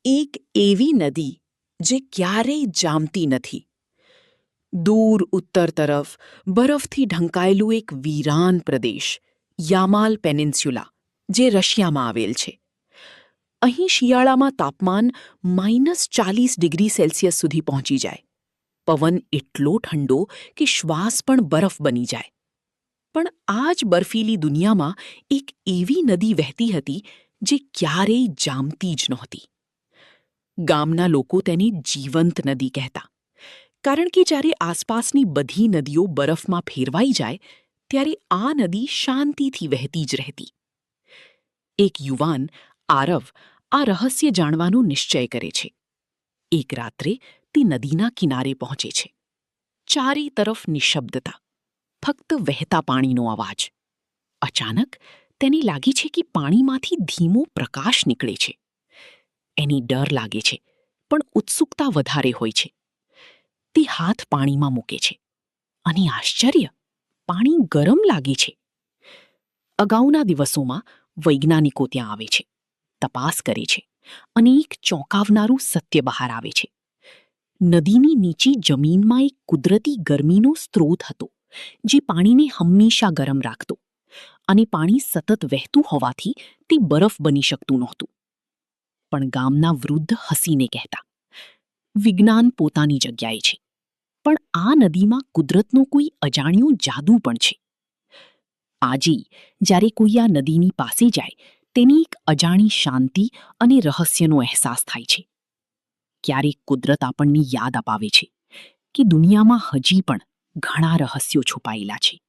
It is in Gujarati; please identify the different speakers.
Speaker 1: એક એવી નદી જે ક્યારેય જામતી નથી. દૂર ઉત્તર તરફ બરફથી ઢંકાયેલું એક વીરાન પ્રદેશ, યામાલ પેનિન્સ્યુલા, જે રશિયામાં આવેલ છે. અહીં શિયાળામાં તાપમાન -40 ડિગ્રી સેલ્સિયસ સુધી પહોંચી જાય. પવન એટલો ઠંડો કે શ્વાસ પણ બરફ બની જાય. પણ આ જ બર્ફીલી દુનિયામાં એક એવી નદી વહેતી હતી જે ક્યારેય જામતી જ નહોતી. ગામના લોકો તેને જીવંત નદી કહેતા, કારણ કે જ્યારે આસપાસની બધી નદીઓ બરફમાં ફેરવાઈ જાય ત્યારે આ નદી શાંતિથી વહેતી જ રહેતી. એક યુવાન, આરવ, આ રહસ્ય જાણવાનો નિશ્ચય કરે છે. એક રાત્રે તે નદીના કિનારે પહોંચે છે. ચારે તરફ નિશ્શબ્દતા, ફક્ત વહેતા પાણીનો અવાજ. અચાનક તેને લાગે છે કે પાણીમાંથી ધીમો પ્રકાશ નીકળે છે. એને ડર લાગે છે, પણ ઉત્સુકતા વધારે હોય છે. તે હાથ પાણીમાં મૂકે છે, અને આશ્ચર્ય, પાણી ગરમ લાગે છે. અગાઉના દિવસોમાં વૈજ્ઞાનિકો ત્યાં આવે છે, તપાસ કરે છે, અને એક ચોંકાવનારું સત્ય બહાર આવે છે. નદીની નીચે જમીનમાં એક કુદરતી ગરમીનો સ્ત્રોત હતો, જે પાણીને હંમેશા ગરમ રાખતો, અને પાણી સતત વહેતું હોવાથી તે બરફ બની શકતું નહોતું. પણ ગામના વૃદ્ધ હસીને કહેતા, વિજ્ઞાન પોતાની જગ્યાએ છે, પણ આ નદીમાં કુદરતનો કોઈ અજાણ્યો જાદુ પણ છે. આજે જ્યારે કોઈ આ નદીની પાસે જાય, તેની એક અજાણી શાંતિ અને રહસ્યનો અહેસાસ થાય છે. ક્યારેક કુદરત આપણને યાદ અપાવે છે કે દુનિયામાં હજી પણ ઘણા રહસ્યો છુપાયેલા છે.